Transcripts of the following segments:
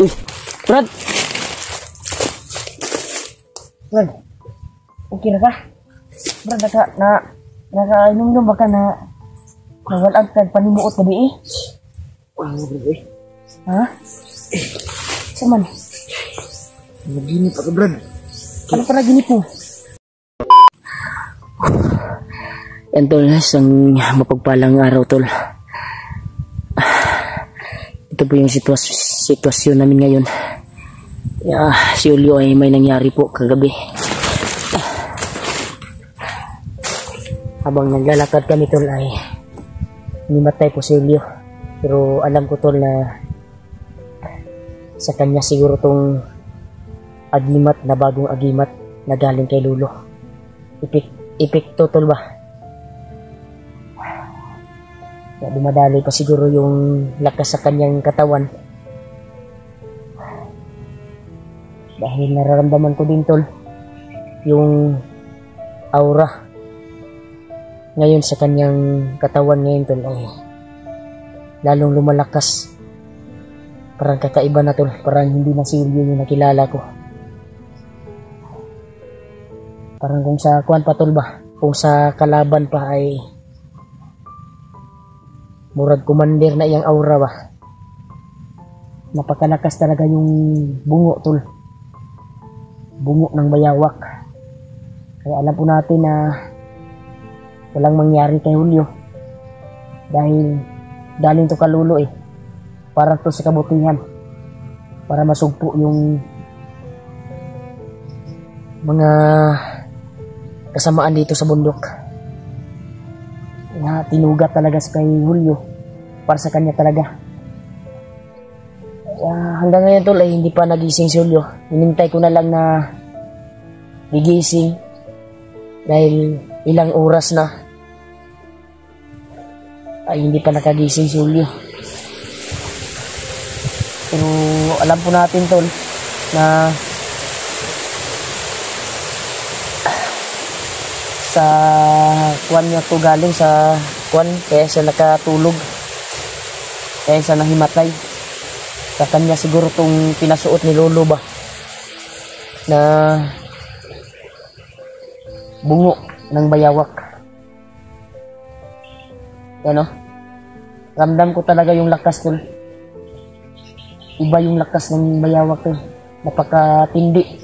Uy, Brad! Brad, okay na ka? Brad, nakainom-inom ba ka na nawalan ka panimuot na di eh? Ha? Saan man? Naginip ako, Brad. Ano pa naginip mo? Yan, tol, isang mapagpalang araw, tol. Ito po yung sitwasyon namin ngayon. Si Julio ay may nangyari po kagabi. Habang naglalakad kami, tol, ay nimatay po si Julio. Pero alam ko, tol, na sa kanya siguro tong agimat na bagong agimat na galing kay Lolo. Epekto, tol, ba? Na dumadaloy pa siguro yung lakas sa kanyang katawan. Dahil nararamdaman ko din, tol, yung aura ngayon sa kanyang katawan ngayon, tol, ay lalong lumalakas. Parang kakaiba na, tol. Parang hindi na si Julio yung nakilala ko. Parang kung sa kuwan pa, tol, ba? Kung sa kalaban pa ay murag commander na iyang aura, ba? Napakalakas talaga yung bungo, tol. Bungo ng bayawak. Kaya alam po natin na walang mangyari kay Julio. Dahil galing to kalulo eh. Para to sa kabutihan. Para masugpo yung mga kasamaan dito sa bundok. Na tinugat talaga sa kay Julio. Para sa kanya talaga. Hanggang ngayon, tol, ay hindi pa nagising si Julio. Hinintay ko na lang na gigising. Dahil ilang oras na ay hindi pa nakagising si Julio. Pero alam po natin, tol, na sa kuwan niya to galing sa kuwan, kaya siya nakatulog, kaya siya nahimatay. Sa kanya siguro tong pinasuot ni Lolo, ba, na bungo ng bayawak. Yan, o, ramdam ko talaga yung lakas, tol. Iba yung lakas ng bayawak, tol. Napakatindi.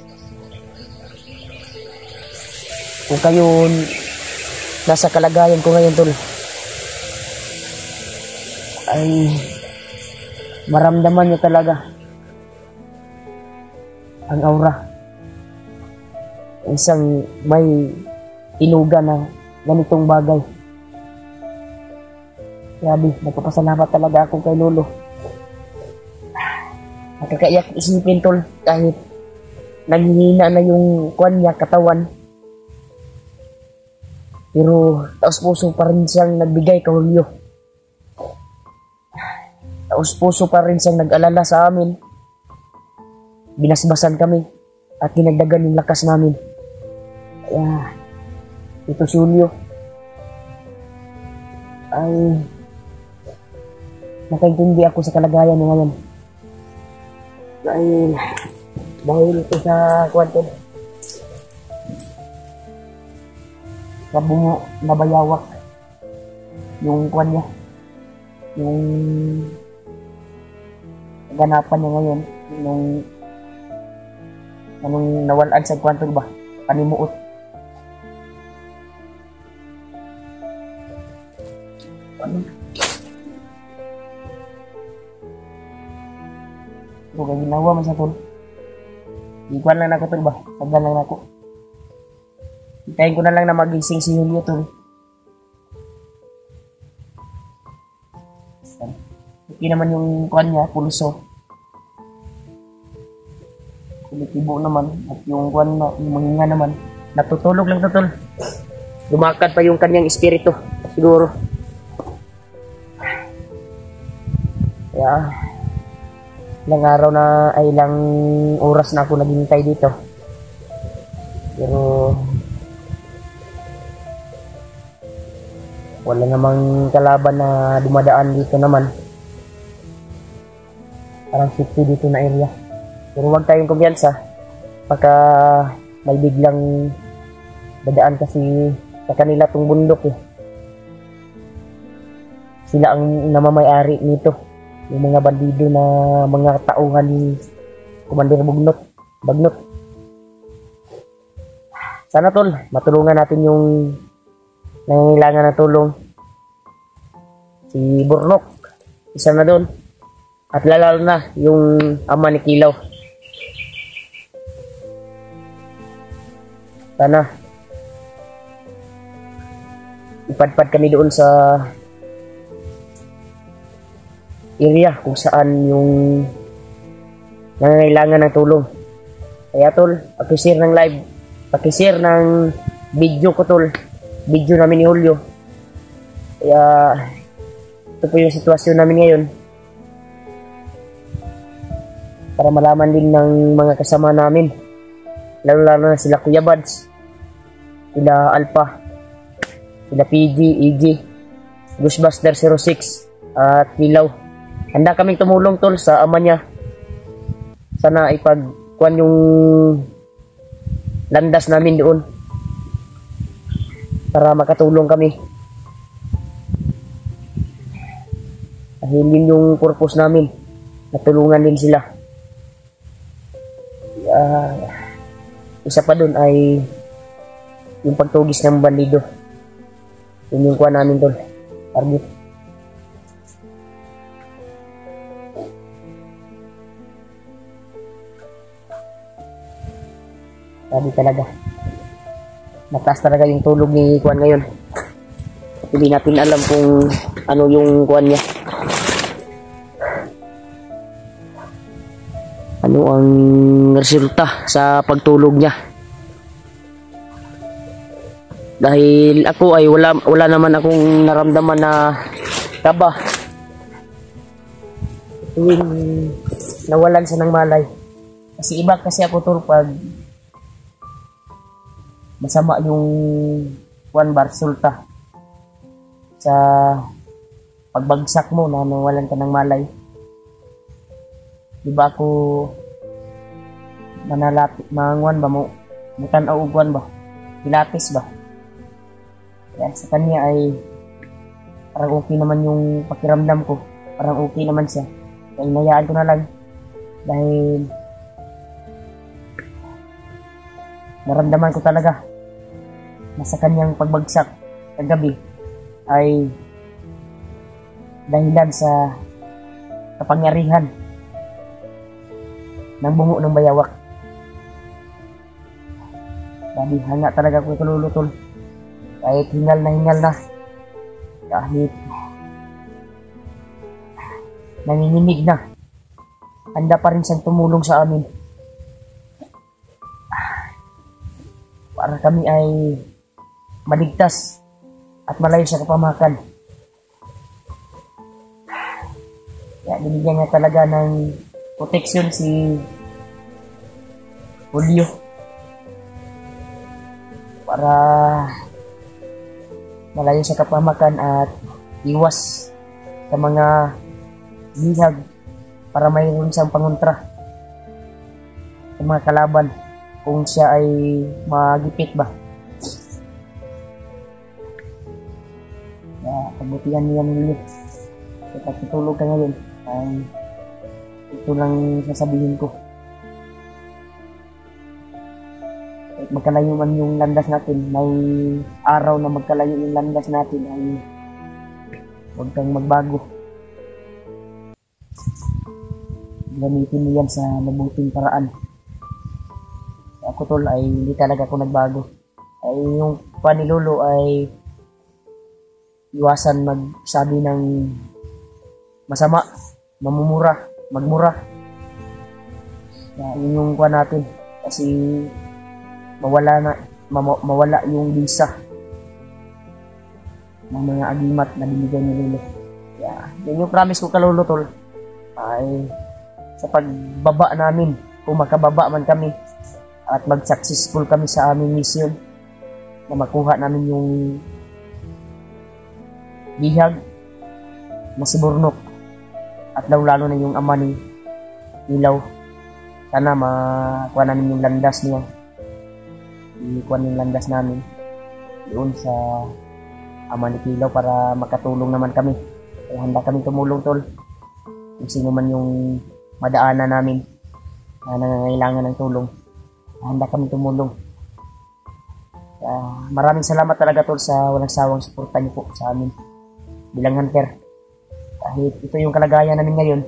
Kung kayo nasa kalagayan ko ngayon, tol, ay maramdaman niyo talaga ang aura. Isang may inuga na ganitong bagay. Grabe, nagpapasalamat talaga ako kay Lolo. Nakakaiyak isipin, tol, kahit naghihina na yung kuwan niya, katawan. Pero taos puso pa rin siyang nagbigay kay Julio. Taos puso pa rin siyang nag-alala sa amin. Binasbasan kami at dinagdagan yung lakas namin. Kaya ito si Julio ay nakaintindi ako sa kalagayan niya ngayon. Dahil ito sa kwento sa bungo na bayawak yung kwan niya, yung ganapan niya ngayon, nung nawalan sa kwento, ba, panimuot. Kung ginawa man sa tol, ikuan lang ako, tol, ba, sagdan lang ako. Hintayin ko na lang na magising si Julio, tol. Okay naman yung kuan niya, pulso. Kumitibo naman. At yung kuan na, yung manghinga naman, natutulog lang to, tol. Lumakad pa yung kanyang espiritu, siguro. Kaya, ilang araw na, ay ilang oras na ako naghintay dito. Pero wala namang kalaban na dumadaan dito naman. parang safety dito na area. Pero huwag tayong kumpiyansa baka may biglang dadaan kasi sa kanila tong bundok eh. Sila ang namamayari nito, yung mga bandido na mga tauhan ni Commander Bagnot. Sana tol, matulungan natin yung nangangailangan ng tulong. Si Burnok, isa na doon. At lalo na yung ama ni Kilaw. Sana ipadpad kami doon sa area kung saan yung nangangailangan ng tulong. Kaya tol, pakishare ng live, pakishare ng video ko tol, video namin ni Julio. Kaya ito po yung sitwasyon namin ngayon, para malaman din ng mga kasama namin, lalo na sila Kuya Buds, sila Alpha, sila PG, EG, Ghostbuster 06 at Kilaw. Handa kaming tumulong tol sa ama niya. Sana ipagkuhan yung landas namin doon para makatulong kami. Dahil yun yung purpose namin, natulungan din sila. Isa pa dun ay yung pagtugis ng bandido. Yun yung kuha namin tol, target. Sabi talaga, mataas talaga yung tulog ni Kuan ngayon. Hindi natin alam kung ano yung Kuan niya, ano ang resulta sa pagtulog niya. Dahil ako ay wala naman akong naramdaman na kaba tuwing nawalan siya ng malay. Kasi iba kasi ako tol pag masama yung Kuan ba resulta sa pagbagsak mo na nawalan ka ng malay. Diba ako manalapit manguan ba mo mutanaw og kuan ba pilates ba. Kaya sa kanya ay parang okay naman yung pakiramdam ko, parang okay naman siya. Kaya inayaan ko na lang dahil naramdaman ko talaga na sa kanyang pagbagsak kagabi ay dahilan sa kapangyarihan ng bungo ng bayawak. Dahil hanga talaga ko tululutol. Kahit hingal na. Kahit nanginginig na. Handa pa rin siyang tumulong sa amin. Para kami ay maligtas at malayo sa kapamakan. Kaya binigyan niya talaga ng proteksyon si Julio para malayo sa kapamakan at iwas sa mga bihag, para mayroon siyang pangontra sa mga kalaban kung siya ay magipit ba. Kaya pagbutihan niya Julio. Kapag tutulog ka ngayon ay ito lang sasabihin ko. Magkalayo man yung landas natin, may araw na magkalayo yung landas natin, ay huwag kang magbago. Gamitin mo yan sa mabuting paraan. Ako tol ay hindi talaga ako nagbago. Ay yung panilolo ay iwasan magsabi ng masama, magmura. Yun yung kuha natin. Kasi mawala yung visa ng mga agimat na binigay ni Lolo. Yun yung promise ko kalolo tol, ay sa pagbaba namin, kung makababa man kami at mag-successful kami sa aming mission na makuha namin yung bihag na si Burnok at lalo na yung ama ni ilaw. Sana makuha namin yung landas niya. Ikuha yung landas namin doon sa ama ni Kilaw para makatulong naman kami. Kaya handa kami tumulong, tol. Kung sino man yung madaanan namin na nangangailangan ng tulong, handa kami tumulong. Maraming salamat talaga, tol, sa walang sawang suporta niyo po sa amin bilang hunter. Kahit ito yung kalagayan namin ngayon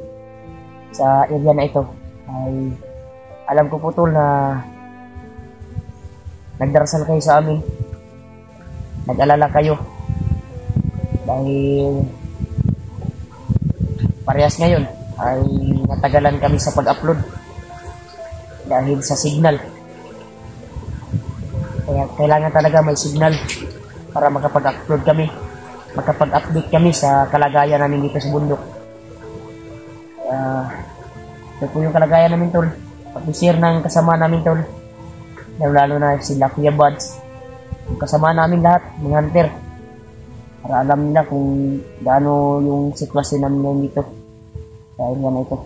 sa area na ito, ay alam ko po, tol, na nagdarasal kayo sa amin, nag-alala kayo dahil parehas ngayon ay natagalan kami sa pag-upload dahil sa signal. Kaya kailangan talaga may signal para makapag-upload kami, makapag-update kami sa kalagayan namin dito sa bundok. Ito po yung kalagayan namin, tol. Pag-share ng kasama namin, tol, lalo na sila Kuya Buds, yung kasama namin lahat, mga hunter, para alam nila kung gaano yung sitwasyon namin ngayon dito dahil nga na ito.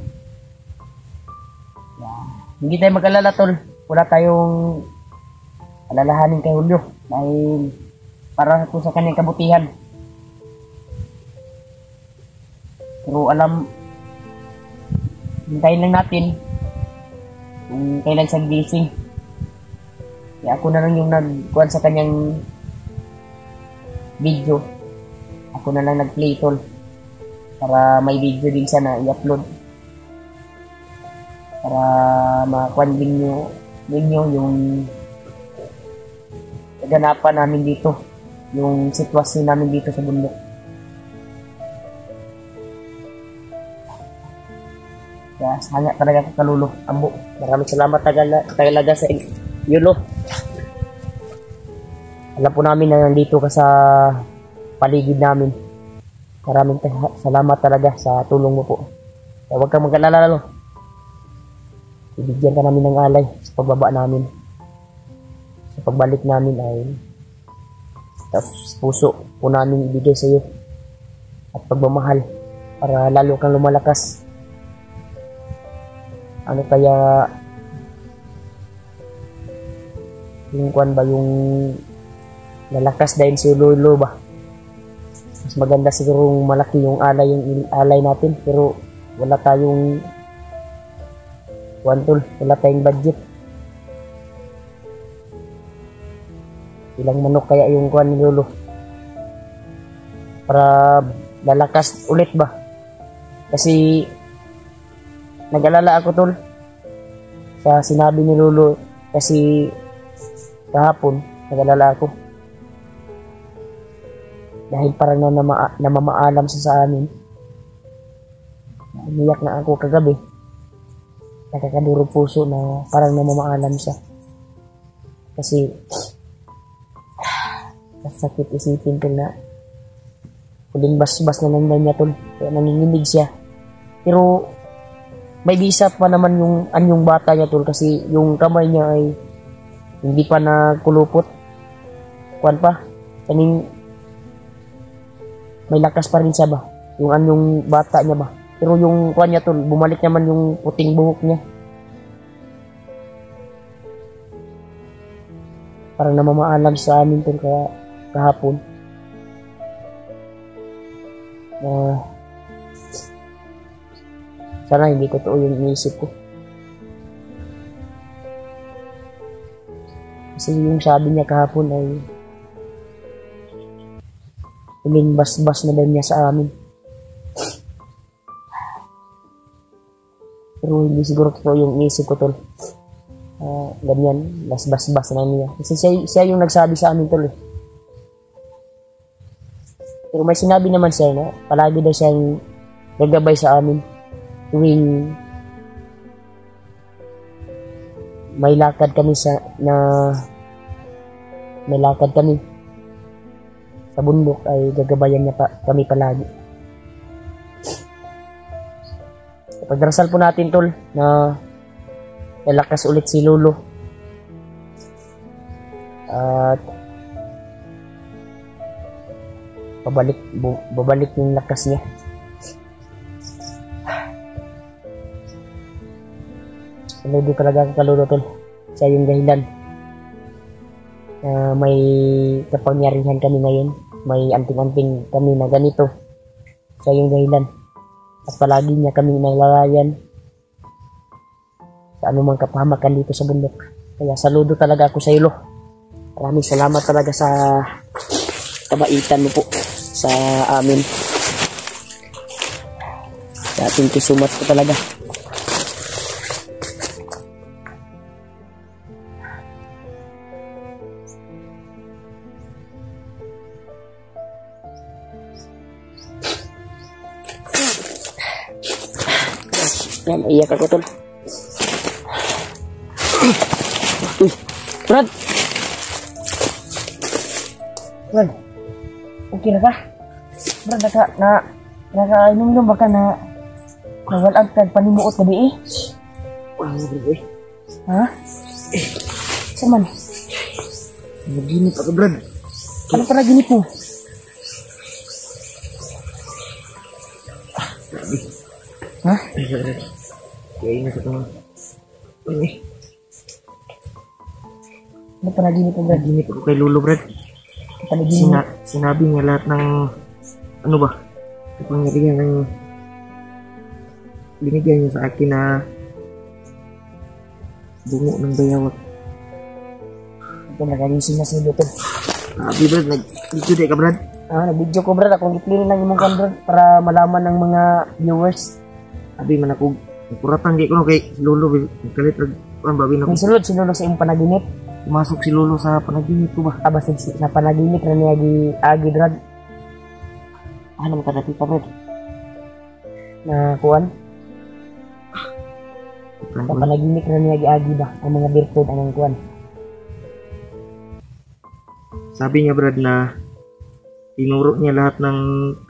Hindi tayo mag-alala, tol. Wala tayong alalahanin kay Julio dahil para po sa kanyang kabutihan. Pero hintayin lang natin kung kailan siya gising. Kaya ako na lang yung nagkuhan sa kanyang video. Ako na lang nag-play, tol, para may video din siya na i-upload, para makuhan din ninyo yung kaganapan namin dito, yung sitwasyon namin dito sa bundok. Kaya sana talaga kalulo, ambo. Maraming salamat talaga sa Yulo. Alam po namin na nandito ka sa paligid namin. Maraming salamat talaga sa tulong mo po. Kaya huwag kang mag-alala, no? Ibigyan ka namin ng alay sa pagbaba namin. Sa pagbalik namin ay puso po namin ibigay sa iyo at pagmamahal para lalo kang lumalakas. Ano kaya yung kwan ba, yung lalakas dahil si Lolo ba? Mas maganda siguro malaki yung alay natin, pero wala tayong kwan, tol, wala tayong budget. Ilang manok kaya yung kwan ni Lolo para lalakas ulit ba? Kasi nag-alala ako, tol, sa sinabi ni Lolo, kasi kahapon nag-alala ako dahil parang namamaalam siya sa amin. Umiyak na ako kagabi, nakakadurog puso na parang namamaalam siya kasi sakit isipin ko na huling basbas na lang niya, tol, kaya nanginginig siya. Pero may bisa pa naman yung anyong bata niya, tol, kasi yung kamay niya ay hindi pa nakulupot. Kuan pa. Kaning may lakas pa rin siya ba? Yung anyong bata niya ba? Pero yung kuan niya, tol, bumalik naman yung puting buhok niya. Parang namamaalam sa amin, tol, kaya kahapon. Sana hindi totoo yung iniisip ko. Kasi yung sabi niya kahapon ay huling basbas na daw niya sa amin. Pero hindi siguro totoo yung iniisip ko, tol. Ganyan, basbas na niya. Kasi siya yung nagsabi sa amin, tol. Pero may sinabi naman siya na palagi daw siyang gagabay sa amin tuwing may lakad kami sa bundok, ay gagabayan niya kami palagi. Pagdarasal po natin, tol, na lalakas ulit si Lolo at babalik yung lakas niya. Saludo talaga ako kaludo tol. Siya yung dahilan. May kapangyarihan kami ngayon. May anting-anting kami na ganito. Siya yung dahilan. At palagi niya kami nalalayan sa anumang kapahamakan dito sa bundok. Kaya saludo talaga ako sa iyo, Lo. Maraming salamat talaga sa kabaitan mo po sa amin. Kaya thank you so much po talaga. Yan, iyak ako tol. Uy, Brad! Brad, okay na ka? Brad, nakainom ba ka na nawalan ka panimuot ka di eh? Ha? Saman? Naginip ako, Brad. Ano pa naginip mo? Ha? Kaya ingat ako. Ano pa naginip mo, Brad? Naginip ako kay Lolo, Brad. Panaginip. Sinabi niya lahat ng ano ba? Kapangyarihan ng binigyan niya sa akin na bungo ng bayawat. Ito nagagising na si Lutol. Brad, nag-video ka, Brad? Nag-video ko, Brad. Akong iplinin lang yung kan, Brad, para malaman ng mga viewers. Sabi man ako, kuratan di ko no kay Lolo. Kalit ang babi na ko. May sulod si Lolo sa iyong panaginip. Pumasok si Lolo sa panaginip ko ba? Basta sa panaginip na niya agi, Brad. Ano matadati ka, Brad? Na kuwan. Sa panaginip na niya agi ba? Ang mga birthday anong kuwan. Sabi niya, Brad, na tinuro niya lahat ng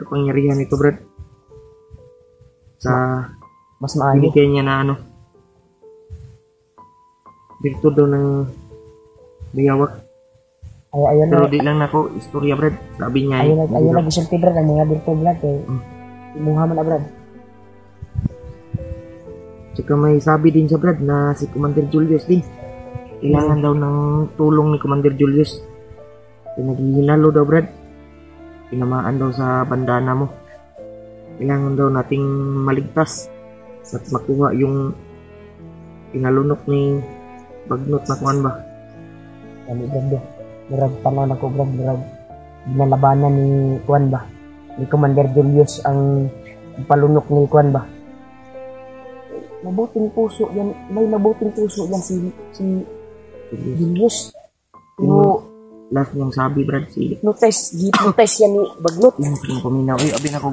kapangyarihan nito, Brad. Sa Mas maayo. binigay niya na ano. Virtud daw ng bayawak. Ayun Pero na. di lang ako istorya, Brad. Sabi niya. Ayun na gisulti, Brad. Ang mga birthday, Brad. Imuha man na, Brad. Tsaka may sabi din siya, Brad, na si Commander Julius din. Kailangan daw ng tulong ni Commander Julius. Naghihinalo daw, Brad. Tinamaan daw sa bandana mo. Kailangan daw nating maligtas at makuha yung pinalunok ni Bagnot na kuan ba. Kami, Brad. Brad, tanaw na ko, Brad. Brad. Ginalabanan ni kuwan ba? Ni Commander Julius ang palunok ni kuwan ba? Mabuting puso yan. May mabuting puso yan si Julius. Pero Last niyang sabi, Brad, si hypnotize yan ni Bagnot. yung paminaw. Uy, abin ako.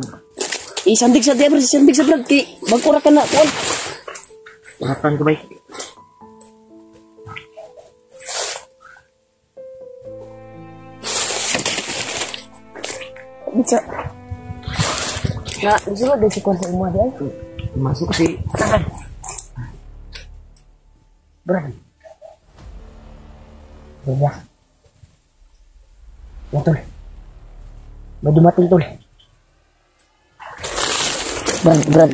Sandig sa Brad, sandig sa Brad. Kay magkura ka na, kuwan. Kuratan ka ba? Bisa. Na, disulo din si kuwan sa imo, di ay? Masuk kasi. Brad. Brad. Ya, tol. May dumating, tol. Brad.